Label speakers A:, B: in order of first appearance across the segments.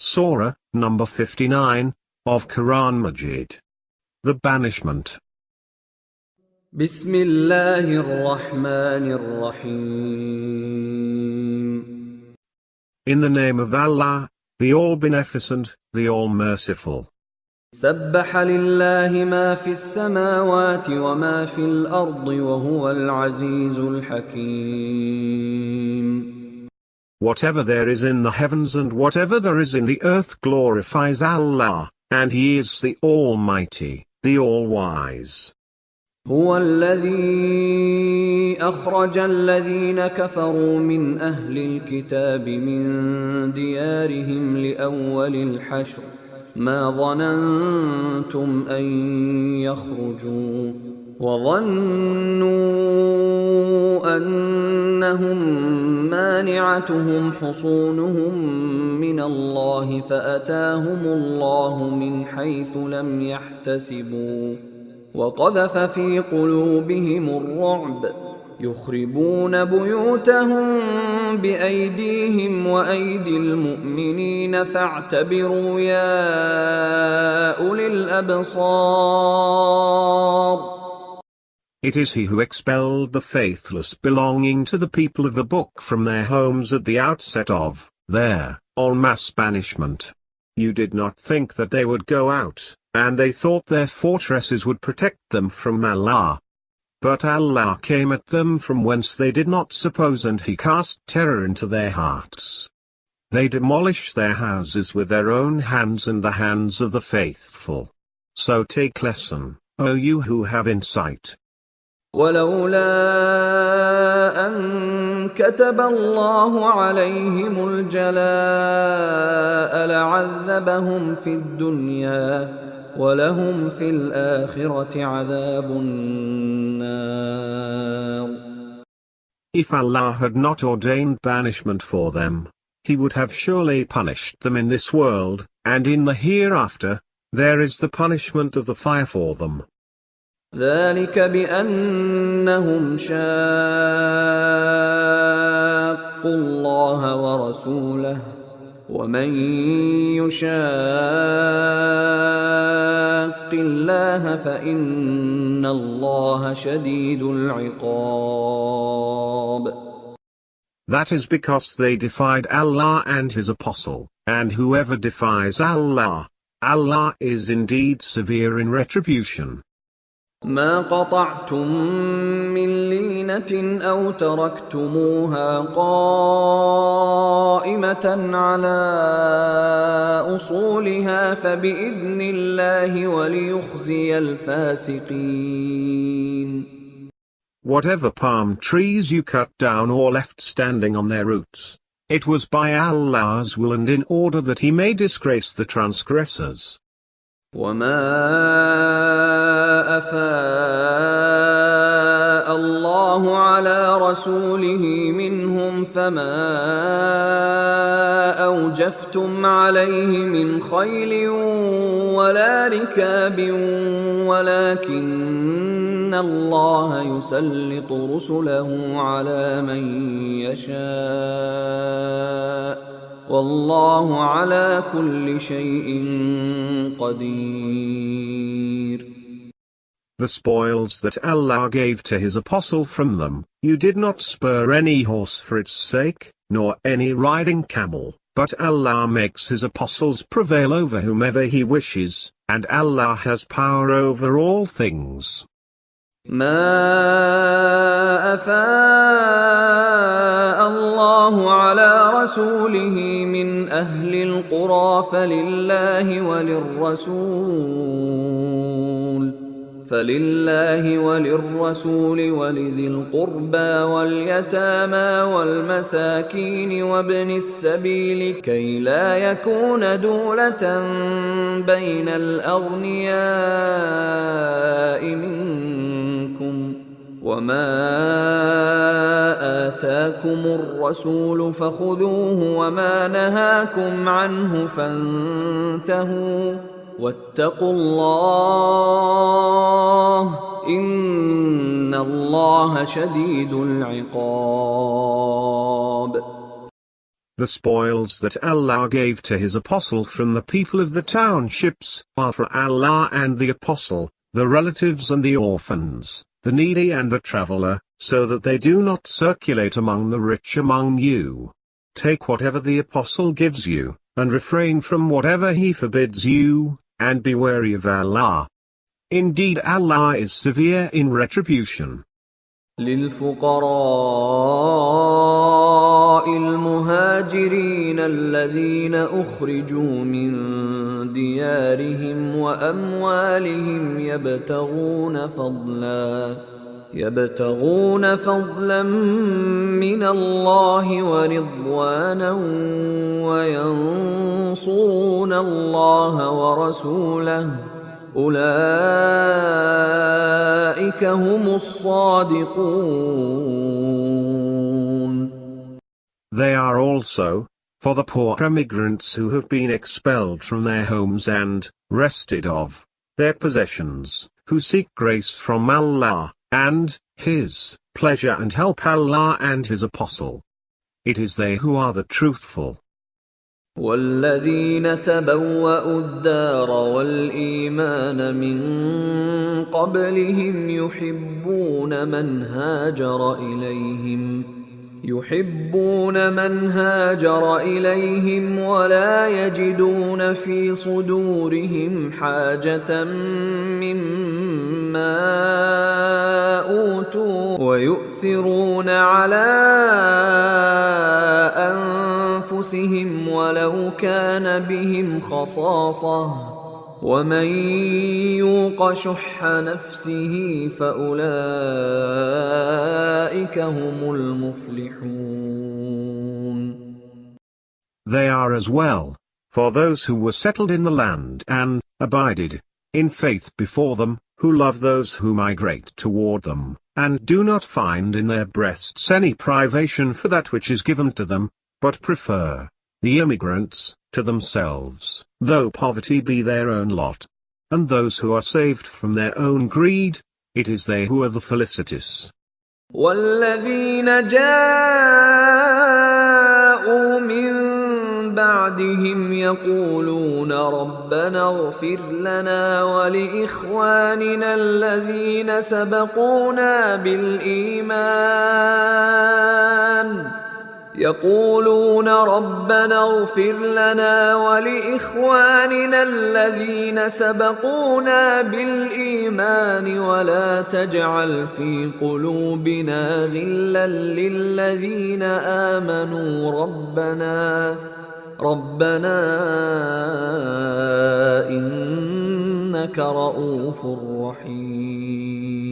A: Surah, number 59, of Quran Majeed. The Banishment.
B: Bismillahir-Rahmanir-Rahim.
A: In the name of Allah, the All-Beneficent, the All-Merciful.
B: سبح لله ما في السماوات وما في الأرض وهو العزيز الحكيم.
A: Whatever there is in the heavens and whatever there is in the earth glorifies Allah, and He is the Almighty, the All-Wise.
B: هو الذي أخرج الذين كفروا من أهل الكتاب من ديارهم لأول الحشر ما ظننتم أن يخرجوا وظنوا أنهم مانعتهم حصونهم من الله فأتاهم الله من حيث لم يحتسبوا وقذف في قلوبهم الرعب يخربون بيوتهم بأيديهم وأيدي المؤمنين فاعتبروا يا أولي الأبصار.
A: It is He who expelled the faithless belonging to the people of the book from their homes at the outset of their en masse banishment. You did not think that they would go out, and they thought their fortresses would protect them from Allah. But Allah came at them from whence they did not suppose, and He cast terror into their hearts. They demolish their houses with their own hands and the hands of the faithful. So take lesson, O you who have insight.
B: ولولا أن كتب الله عليهم الجلاء لعذبهم في الدنيا ولهم في الآخرة عذاب النار.
A: If Allah had not ordained banishment for them, He would have surely punished them in this world, and in the hereafter, there is the punishment of the fire for them.
B: ذلك بأنهم شاقوا الله ورسوله ومن يشاق الله فإن الله شديد العقاب.
A: That is because they defied Allah and His Apostle, and whoever defies Allah, Allah is indeed severe in retribution.
B: ما قطعتم من لينة أو تركتموها قائمة على أصولها فبإذن الله وليخزي الفاسقين.
A: Whatever palm trees you cut down or left standing on their roots, it was by Allah's will and in order that He may disgrace the transgressors.
B: وما أفاء الله على رسوله منهم فما أوجفتم عليه من خيل ولا ركاب ولكن الله يسلط رسله على من يشاء والله على كل شيء قدير.
A: The spoils that Allah gave to His Apostle from them, you did not spur any horse for its sake, nor any riding camel, but Allah makes His Apostles prevail over whomever He wishes, and Allah has power over all things.
B: ما أفاء الله على رسوله من أهل القرى فلله وللرسول ولذي القربى واليتامى والمساكين وابن السبيل كي لا يكون دولة بين الأغنياء منكم وما آتاكم الرسول فخذوه وما نهاكم عنه فانتهوا واتقوا الله إن الله شديد العقاب.
A: The spoils that Allah gave to his apostle from the people of the townships are for Allah and the apostle, the relatives and the orphans, the needy and the traveler, so that they do not circulate among the rich among you. Take whatever the apostle gives you, and refrain from whatever he forbids you, and be wary of Allah. Indeed, Allah is severe in retribution.
B: للفقراء المهاجرين الذين أخرجوا من ديارهم وأموالهم يبتغون فضلا من الله ورضوانا وينصرون الله ورسوله أولئك هم الصادقون.
A: They are also, for the poor emigrants who have been expelled from their homes and wrested of their possessions, who seek grace from Allah, and His pleasure and help Allah and His Apostle. It is they who are the truthful.
B: والذين تبوأوا الدار والإيمان من قبلهم يحبون من هاجر إليهم ولا يجدون في صدورهم حاجة مما أوتوا ويؤثرون على أنفسهم ولو كان بهم خصاصة ومن يوق شح نفسه فأولئك هم المفلحون.
A: They are as well, for those who were settled in the land and abided in faith before them, who love those who migrate toward them, and do not find in their breasts any privation for that which is given to them, but prefer the immigrants to themselves, though poverty be their own lot. And those who are saved from their own greed, it is they who are the felicitous.
B: والذين جاءوا من بعدهم يقولون ربنا اغفر لنا ولإخواننا الذين سبقونا بالإيمان ولا تجعل في قلوبنا غلا للذين آمنوا ربنا إنك رؤوف رحيم.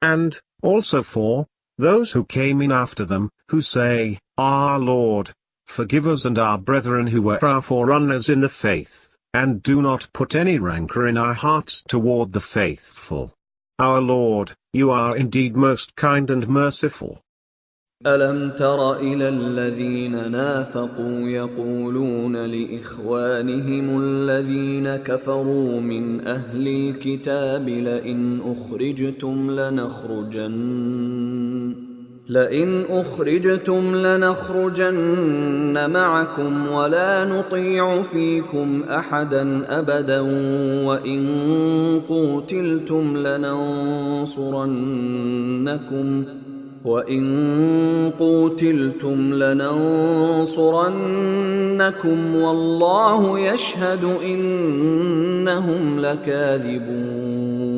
A: And also for those who came in after them, who say, Our Lord, forgive us and our brethren who were our forerunners in the faith, and do not put any rancor in our hearts toward the faithful. Our Lord, you are indeed most kind and merciful.
B: ألم تر إلى الذين نافقوا يقولون لإخوانهم الذين كفروا من أهل الكتاب لئن أخرجتم لنخرجن معكم ولا نطيع فيكم أحدا أبدا وإن قوتلتم لننصرنكم والله يشهد إنهم لكاذبون.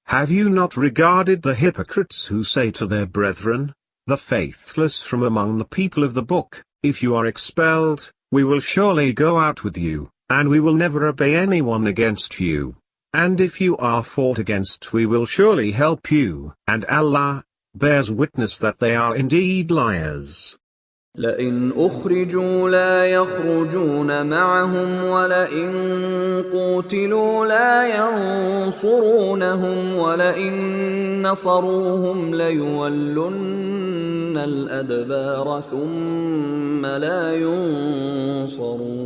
A: Have you not regarded the hypocrites who say to their brethren, the faithless from among the people of the book, if you are expelled, we will surely go out with you, and we will never obey anyone against you. And if you are fought against, we will surely help you, and Allah bears witness that they are indeed liars.
B: لئن أخرجوا لا يخرجون معهم ولئن قوتلوا لا ينصرونهم ولئن نصروهم ليولن الأدبار ثم لا ينصرون.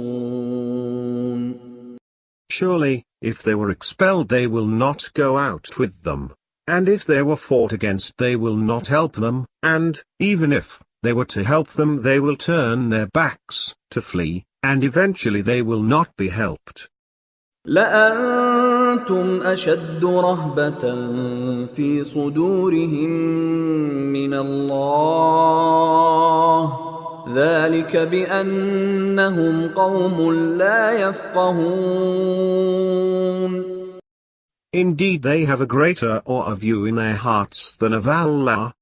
A: Surely, if they were expelled, they will not go out with them. and if they were fought against they will not help them, and, even if they were to help them they will turn their backs, to flee, and eventually they will not be helped.
B: لأنتم أشد رهبة في صدورهم من الله ذلك بأنهم قوم لا يفقهون.
A: Indeed they have a greater awe of you in their hearts than of Allah.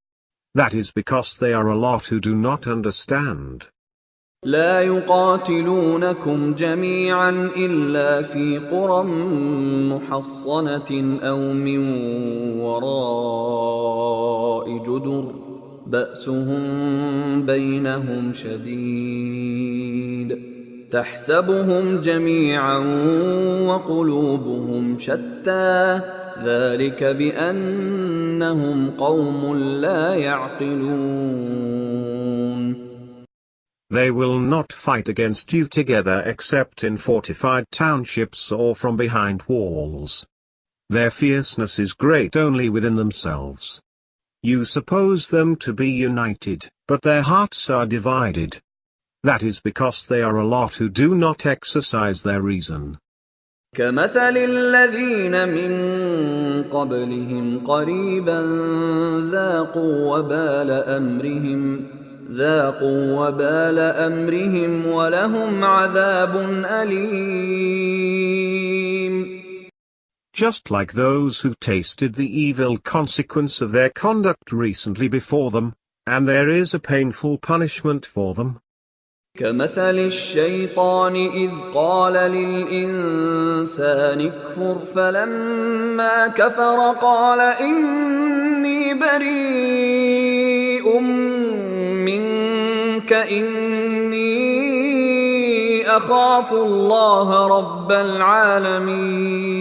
A: That is because they are a lot who do not understand.
B: لا يقاتلونكم جميعا إلا في قرى محصنة أو من وراء جدر بأسهم بينهم شديد تحسبهم جميعا وقلوبهم شتى ذلك بأنهم قوم لا يعقلون.
A: They will not fight against you together except in fortified townships or from behind walls. Their fierceness is great only within themselves. You suppose them to be united, but their hearts are divided. That is because they are a lot who do not exercise their reason.
B: كمثل الذين من قبلهم قريبا ذاقوا وبال أمرهم ولهم عذاب أليم.
A: Just like those who tasted the evil consequence of their conduct recently before them, and there is a painful punishment for them.
B: كمثل الشيطان إذ قال للإنسان اكفر فلما كفر قال إني بريء منك إني أخاف الله رب العالمين.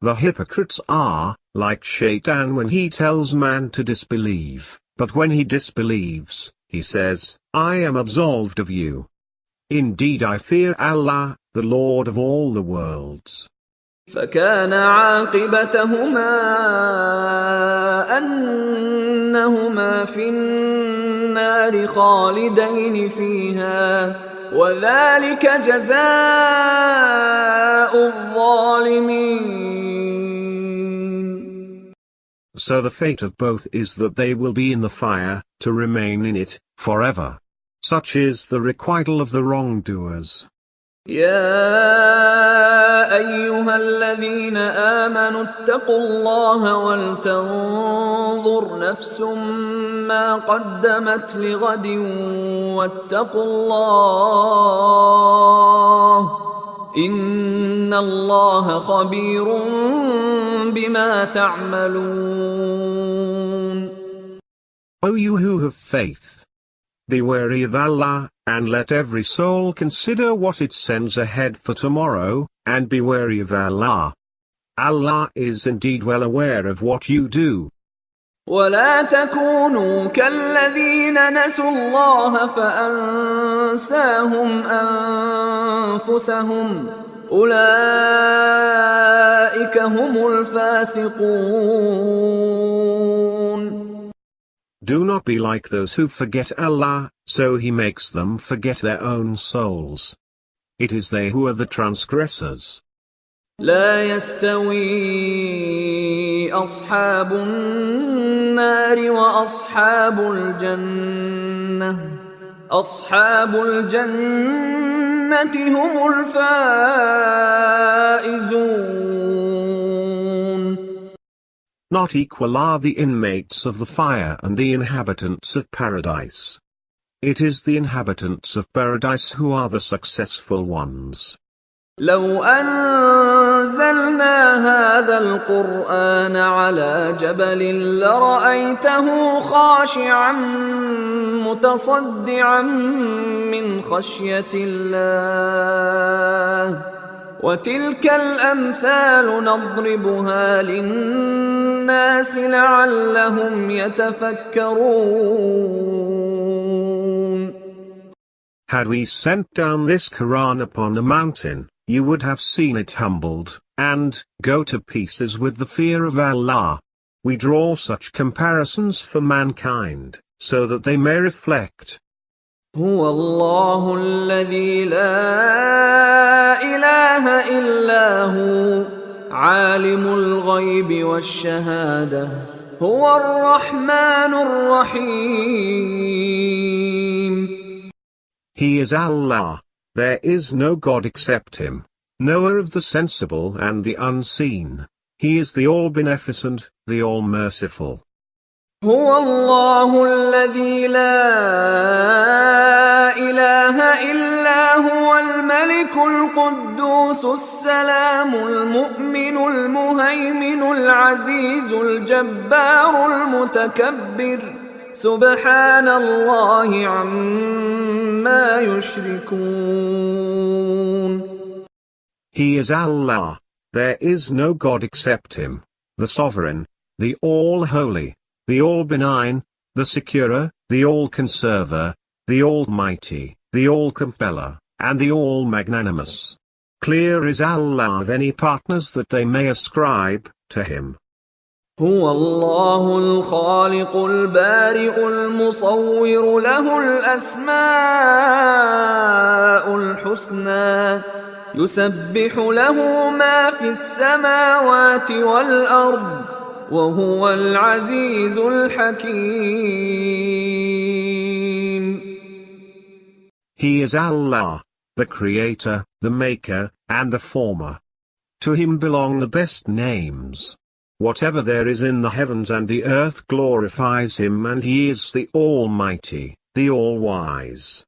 A: The hypocrites are like Shaitan when he tells man to disbelieve, but when he disbelieves, he says, I am absolved of you. Indeed I fear Allah, the Lord of all the worlds.
B: فكان عاقبتهما أنهما في النار خالدين فيها وذلك جزاء الظالمين.
A: So the fate of both is that they will be in the fire, to remain in it, forever. Such is the requital of the wrongdoers.
B: يا أيها الذين آمنوا اتقوا الله ولتنظر نفس ما قدمت لغد واتقوا الله إن الله خبير بما تعملون.
A: O you who have faith! Be wary of Allah, and let every soul consider what it sends ahead for tomorrow, and be wary of Allah. Allah is indeed well aware of what you do.
B: ولا تكونوا كالذين نسوا الله فأنساهم أنفسهم أولئك هم الفاسقون.
A: Do not be like those who forget Allah, so He makes them forget their own souls. It is they who are the transgressors.
B: لا يستوي أصحاب النار وأصحاب الجنة أصحاب الجنة هم الفائزون.
A: Not equal are the inmates of the fire and the inhabitants of paradise. It is the inhabitants of paradise who are the successful ones.
B: لو أنزلنا هذا القرآن على جبل لرأيته خاشعا متصدعا من خشية الله وتلك الأمثال نضربها للناس لعلهم يتفكرون.
A: Had we sent down this Quran upon a mountain, you would have seen it humbled, and go to pieces with the fear of Allah. We draw such comparisons for mankind, so that they may reflect.
B: هو الله الذي لا إله إلا هو عالم الغيب والشهادة هو الرحمن الرحيم.
A: He is Allah. There is no God except Him, knower of the sensible and the unseen. He is the all-beneficent, the all-merciful.
B: هو الله الذي لا إله إلا هو الملك القدوس السلام المؤمن المهيمن العزيز الجبار المتكبر سبحان الله عما يشركون.
A: He is Allah. There is no God except Him, the Sovereign, the All-Holy, the All-Benign, the Securer, the All-Conserver, the Almighty, the All-Compeller, and the All-Magnanimous. Clear is Allah of any partners that they may ascribe to Him.
B: هو الله الخالق البارئ المصور له الأسماء الحسنى يسبح له ما في السماوات والأرض وهو العزيز الحكيم.
A: He is Allah, the Creator, the Maker, and the Former. To Him belong the best names. Whatever there is in the heavens and the earth glorifies Him, and He is the Almighty, the All-Wise.